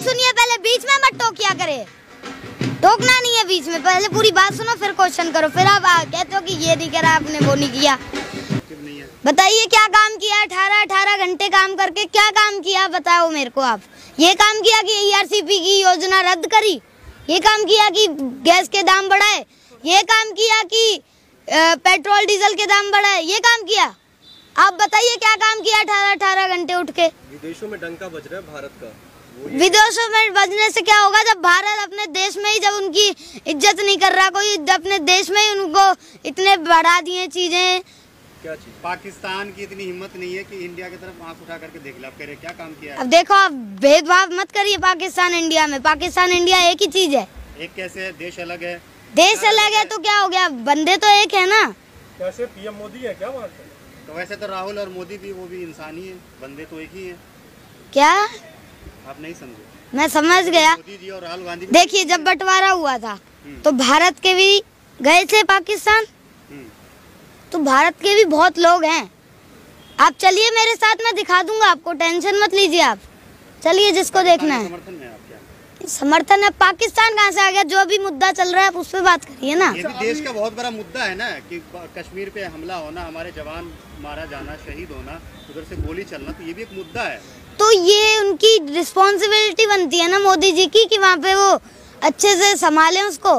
सुनिए, पहले बीच में मत टोकिया करे, टोकना नहीं है बीच में, पहले पूरी बात सुनो फिर क्वेश्चन करो। फिर आप कहते हो कि ये नहीं करा आपने, वो नहीं किया। बताइए क्या काम किया? 18 घंटे काम करके क्या काम किया बताओ मेरे को आप। ये काम किया कि ERCP की योजना रद्द करी, ये काम किया कि गैस के दाम बढ़ाए, ये काम किया कि पेट्रोल डीजल के दाम बढ़ाए, ये काम किया? आप बताइए क्या काम किया 18 घंटे उठ के? विदेशों में डंका बज रहा है भारत का। विदेशों में बजने से क्या होगा जब भारत अपने देश में ही जब उनकी इज्जत नहीं कर रहा कोई, अपने देश में ही उनको इतने बढ़ा दिए चीजें। क्या चीज? पाकिस्तान की इतनी हिम्मत नहीं है कि इंडिया की तरफ आंख उठा करके देख ले। आप कह रहे क्या काम किया है? अब देखो, आप भेदभाव मत करिए पाकिस्तान इंडिया में। पाकिस्तान इंडिया एक ही चीज है। एक कैसे है? देश अलग है। देश अलग है तो क्या हो गया, बंदे तो एक है ना। कैसे PM मोदी है क्या बात है? तो वैसे तो राहुल और मोदी भी वो भी इंसान ही है, बंदे तो एक ही है। क्या आप नहीं समझे? मैं समझ गया। मोदी जी और राहुल गांधी। देखिए, जब बंटवारा हुआ था तो भारत के भी गए थे पाकिस्तान, तो भारत के भी बहुत लोग हैं। आप चलिए मेरे साथ, मैं दिखा दूंगा आपको, टेंशन मत लीजिए आप। चलिए जिसको देखना है। समर्थन में आप क्या? समर्थन है? पाकिस्तान कहाँ से आ गया? जो अभी मुद्दा चल रहा है आप उस पर बात करिए ना। ये भी देश का बहुत बड़ा मुद्दा है ना कि कश्मीर पे हमला होना, हमारे जवान मारा जाना, शहीद होना, उधर से गोली चलना, तो ये भी एक मुद्दा है। तो ये उनकी रिस्पॉन्सिबिलिटी बनती है ना मोदी जी की कि वहाँ पे वो अच्छे से संभालें उसको।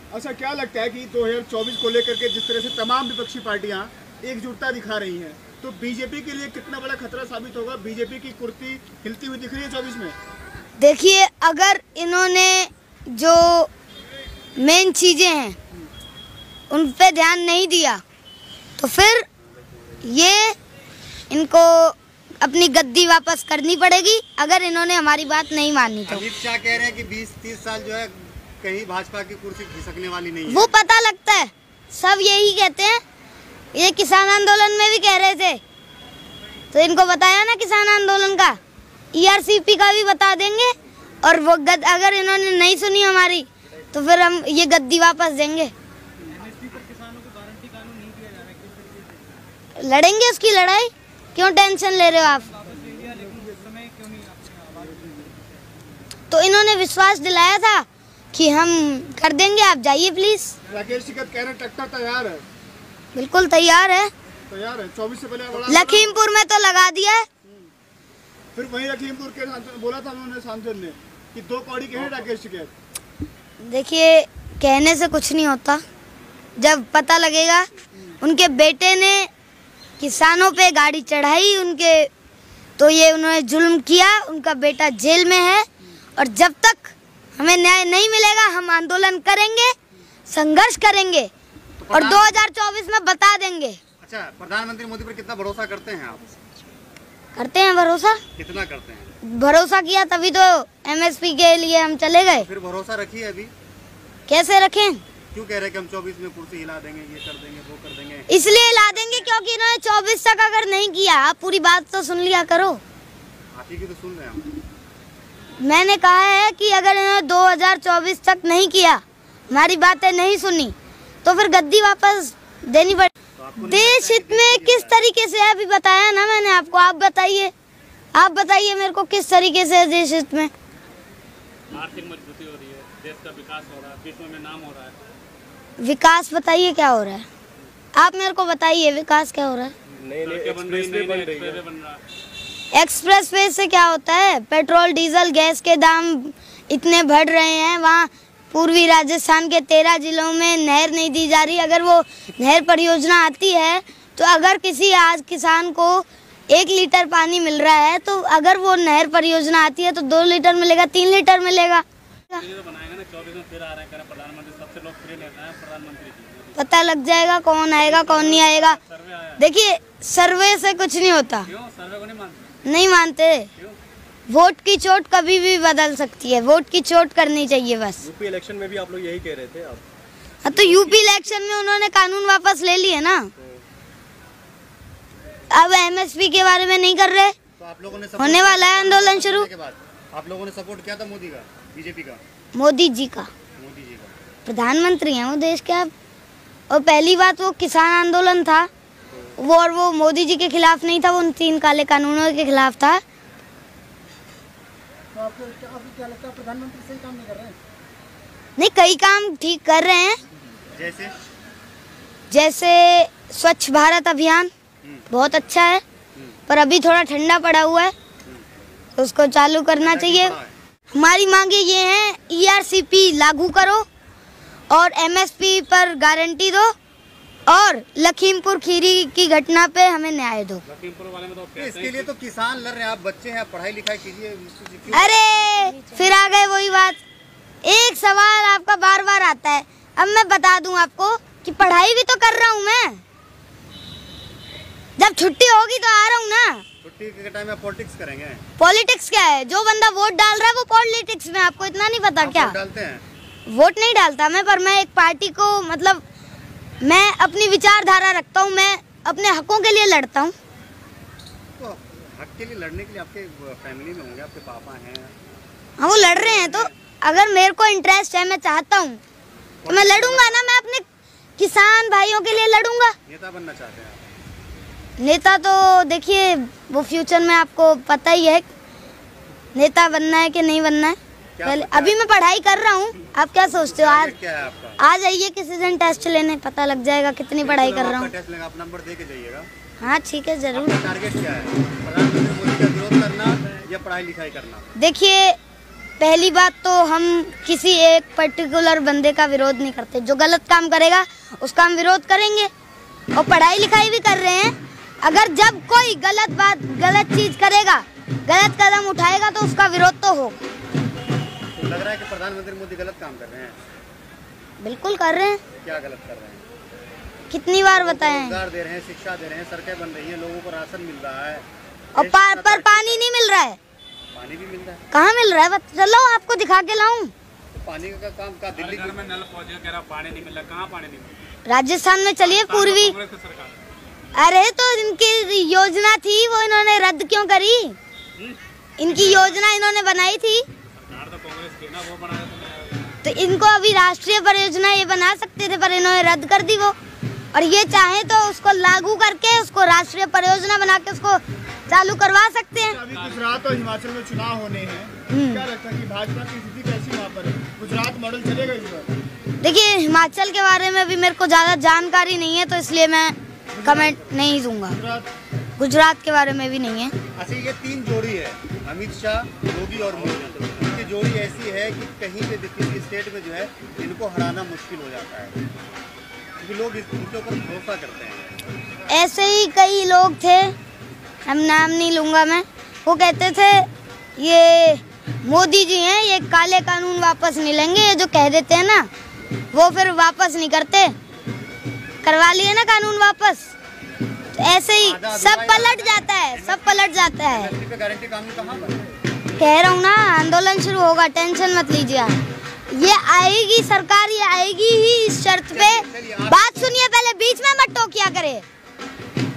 अच्छा, क्या लगता है कि 2024 को लेकर के जिस तरह से तमाम विपक्षी पार्टियां एकजुटता दिखा रही हैं, तो बीजेपी के लिए कितना बड़ा खतरा साबित होगा? बीजेपी की कुर्सी हिलती हुई दिख रही है 24 में। देखिए, अगर इन्होंने जो मेन चीजें हैं उन पे ध्यान नहीं दिया तो फिर ये इनको अपनी गद्दी वापस करनी पड़ेगी, अगर इन्होंने हमारी बात नहीं मानी तो। अमित शाह कह रहे हैं कि 20-30 साल जो है कहीं भाजपा की कुर्सी खिसकने वाली नहीं है। वो पता लगता है, सब यही कहते हैं। ये किसान आंदोलन में भी कह रहे थे, तो इनको बताया ना किसान आंदोलन का, ERCP का भी बता देंगे। और वो अगर इन्होंने नहीं सुनी हमारी तो फिर हम ये गद्दी वापस देंगे। MSP पर किसानों को गारंटी कानून नहीं दिया जा रहा है, किस तरीके से लड़ेंगे उसकी लड़ाई, क्यों टेंशन ले रहे हो आप? तो इन्होंने विश्वास दिलाया था कि हम कर देंगे, आप जाइए प्लीज। राकेश टिकैत कह रहे ट्रैक्टर तैयार है। बिल्कुल तैयार है। तैयार है, 24 से पहले लखीमपुर में तो लगा दिया है। फिर वहीं लखीमपुर के बोला था उन्होंने, सांसद ने, कि 2 कौड़ी के हैं राकेश टिकैत। देखिए, कहने से कुछ नहीं होता, जब पता लगेगा। उनके बेटे ने किसानों पे गाड़ी चढ़ाई उनके, तो ये उन्होंने जुल्म किया, उनका बेटा जेल में है। और जब तक हमें न्याय नहीं मिलेगा हम आंदोलन करेंगे, संघर्ष करेंगे तो और 2024 में बता देंगे। अच्छा, प्रधानमंत्री मोदी पर कितना भरोसा करते हैं आप? करते हैं भरोसा। कितना करते हैं? भरोसा किया तभी तो MSP के लिए हम चले गए। फिर भरोसा रखिए अभी। कैसे रखें? क्यों कह रहे हैं कि हम 24 में कुर्सी हिला देंगे, ये कर देंगे, वो कर देंगे? इसलिए हिला देंगे क्योंकि इन्होंने 24 तक अगर नहीं किया, आप पूरी बात तो सुन लिया करो। आप ही की तो सुन रहे हैं हम। मैंने कहा है कि अगर इन्होंने 2024 तक नहीं किया, हमारी बातें नहीं सुनी, तो फिर गद्दी वापस देनी पड़ेगी। देश हित में किस तरीके से है अभी बताया ना मैंने आपको। आप बताइए मेरे को किस तरीके से है देश हित में? आर्थिक मजबूती हो रही है, देश का विकास हो रहा है, विश्व में नाम हो रहा है। विकास बताइए क्या हो रहा है? आप मेरे को बताइए विकास क्या हो रहा है? एक्सप्रेस वे से क्या होता है? पेट्रोल डीजल गैस के दाम इतने बढ़ रहे हैं। वहाँ पूर्वी राजस्थान के 13 जिलों में नहर नहीं दी जा रही। अगर वो नहर परियोजना आती है तो अगर किसी आज किसान को 1 लीटर पानी मिल रहा है, तो अगर वो नहर परियोजना आती है तो 2 लीटर मिलेगा, 3 लीटर मिलेगा। पता लग जाएगा कौन आएगा कौन नहीं आएगा। देखिए, सर्वे से कुछ नहीं होता। नहीं मानते। वोट की चोट कभी भी बदल सकती है, वोट की चोट करनी चाहिए बस। यूपी इलेक्शन में भी आप लोग यही कह रहे थे। हाँ, तो यूपी इलेक्शन में उन्होंने कानून वापस ले लिए ना। अब MSP के बारे में नहीं कर रहे, तो आप लोगों ने होने वाला है आंदोलन शुरू। आप लोगों ने सपोर्ट किया था मोदी का, बीजेपी का? मोदी जी का प्रधानमंत्री हैं वो देश के। अब और पहली बात, वो किसान आंदोलन था वो, और वो मोदी जी के खिलाफ नहीं था, वो उन 3 काले कानूनों के खिलाफ था। तो आपको क्या लगता है प्रधानमंत्री सही काम नहीं कर रहे हैं? नहीं, कई काम ठीक कर रहे हैं, जैसे स्वच्छ भारत अभियान बहुत अच्छा है, पर अभी थोड़ा ठंडा पड़ा हुआ है तो उसको चालू करना चाहिए। हमारी मांगे ये हैं, ERCP लागू करो और MSP पर गारंटी दो और लखीमपुर खीरी की घटना पे हमें न्याय दो। लखीमपुर वाले में तो इसके लिए तो किसान लड़ रहे हैं, आप बच्चे हैं, पढ़ाई लिखाई कीजिए। अरे फिर आ गए वही बात, एक सवाल आपका बार बार आता है। अब मैं बता दूं आपको कि पढ़ाई भी तो कर रहा हूं मैं, जब छुट्टी होगी तो आ रहा हूं ना। छुट्टी के टाइम में पॉलिटिक्स करेंगे? पॉलिटिक्स क्या है? जो बंदा वोट डाल रहा है वो पॉलिटिक्स में, आपको इतना नहीं पता क्या? वोट डालते हैं? वोट नहीं डालता मैं, पर मैं एक पार्टी को मतलब मैं अपनी विचारधारा रखता हूँ, मैं अपने हकों के लिए लड़ता हूँ। तो हक के लिए लड़ने के लिए आपके फैमिली में होंगे, आपके पापा हैं? हाँ, वो लड़ रहे हैं, तो अगर मेरे को इंटरेस्ट है, मैं चाहता हूँ तो मैं लड़ूंगा ना। मैं अपने किसान भाइयों के लिए लड़ूंगा। नेता बनना चाहते हैं आप? नेता तो देखिए वो फ्यूचर में आपको पता ही है नेता बनना है कि नहीं बनना है। पहले अभी मैं पढ़ाई कर रहा हूँ, आप क्या सोचते हो? आज क्या है आपका? आ जाइए किसी दिन टेस्ट लेने, पता लग जाएगा कितनी पढ़ाई कर रहा हूँ। टेस्ट लेगा, आप नंबर दे के जाइएगा। हाँ ठीक है, जरूर। टारगेट क्या है? प्रधानमंत्री मोदी का विरोध करना या पढ़ाई लिखाई करना? देखिए, पहली बात तो हम किसी एक पर्टिकुलर बंदे का विरोध नहीं करते। जो गलत काम करेगा उसका हम विरोध करेंगे और पढ़ाई लिखाई भी कर रहे हैं। अगर जब कोई गलत बात, गलत चीज करेगा, गलत कदम उठाएगा तो उसका विरोध तो होगा। तो लग रहा है कि प्रधानमंत्री मोदी गलत काम कर रहे हैं? बिल्कुल कर रहे हैं। क्या गलत कर रहे हैं? कितनी बार बताएं? रोजगार दे रहे हैं, शिक्षा दे रहे हैं, सड़कें बन रही हैं, लोगों को राशन मिल रहा है और पर पानी नहीं मिल रहा है। पानी भी मिल रहा है? कहाँ मिल रहा है? चलो आपको दिखा के लाऊं। तो पानी का काम का दिल्ली घर में नल पहुंचे, कह रहा पानी नहीं मिल रहा। कहाँ पानी नहीं मिल रहा? राजस्थान में चलिए, पूर्वी। कांग्रेस की सरकार। अरे तो इनकी योजना थी, वो इन्होंने रद्द क्यों करी? इनकी योजना इन्होंने बनाई थी, सरकार तो कांग्रेस की ना, वो बनाया तो इनको अभी राष्ट्रीय परियोजना ये बना सकते थे, पर इन्होंने रद्द कर दी वो। और ये चाहे तो उसको लागू करके उसको राष्ट्रीय परियोजना बना के उसको चालू करवा सकते हैं। अभी गुजरात और हिमाचल में चुनाव होने हैं, क्या लगता है कि भाजपा की स्थिति कैसी वहाँ पर है? गुजरात मॉडल चलेगा इस बार? देखिए, हिमाचल के बारे में भी मेरे को ज्यादा जानकारी नहीं है, तो इसलिए मैं कमेंट नहीं दूंगा। गुजरात के बारे में भी नहीं है। अच्छा, ये तीन जोड़ी है, अमित शाह, योगी और मोदी। इनकी जोड़ी ऐसी है कि कहीं पे किसी स्टेट में जो है इनको हराना मुश्किल हो जाता है, क्योंकि लोग इनके ऊपर भरोसा करते हैं। ऐसे ही कई लोग थे, हम नाम नहीं लूंगा मैं, वो कहते थे ये मोदी जी हैं, ये काले कानून वापस नहीं लेंगे। ये जो कह देते हैं ना, वो फिर वापस नहीं करते। करवा लिए ना कानून वापस, तो ऐसे ही सब पलट जाता है, सब पलट जाता है। गारंटी कानून कहाँ पर? कह रहा हूँ ना, आंदोलन शुरू होगा, टेंशन मत लीजिए आप। ये आएगी सरकार, ये आएगी ही इस शर्त पे। बात सुनिए पहले, बीच में मत टोकिया करे,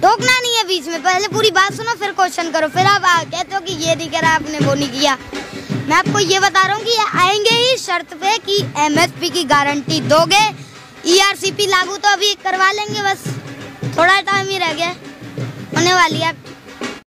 टोकना नहीं है बीच में। पहले पूरी बात सुनो, फिर क्वेश्चन करो। फिर आप कहते हो कि ये नहीं करा आपने, वो नहीं किया। मैं आपको ये बता रहा हूँ कि ये आएंगे ही शर्त पे कि MSP की गारंटी दोगे। ERCP लागू तो अभी करवा लेंगे, बस थोड़ा टाइम ही रह गया, होने वाली है।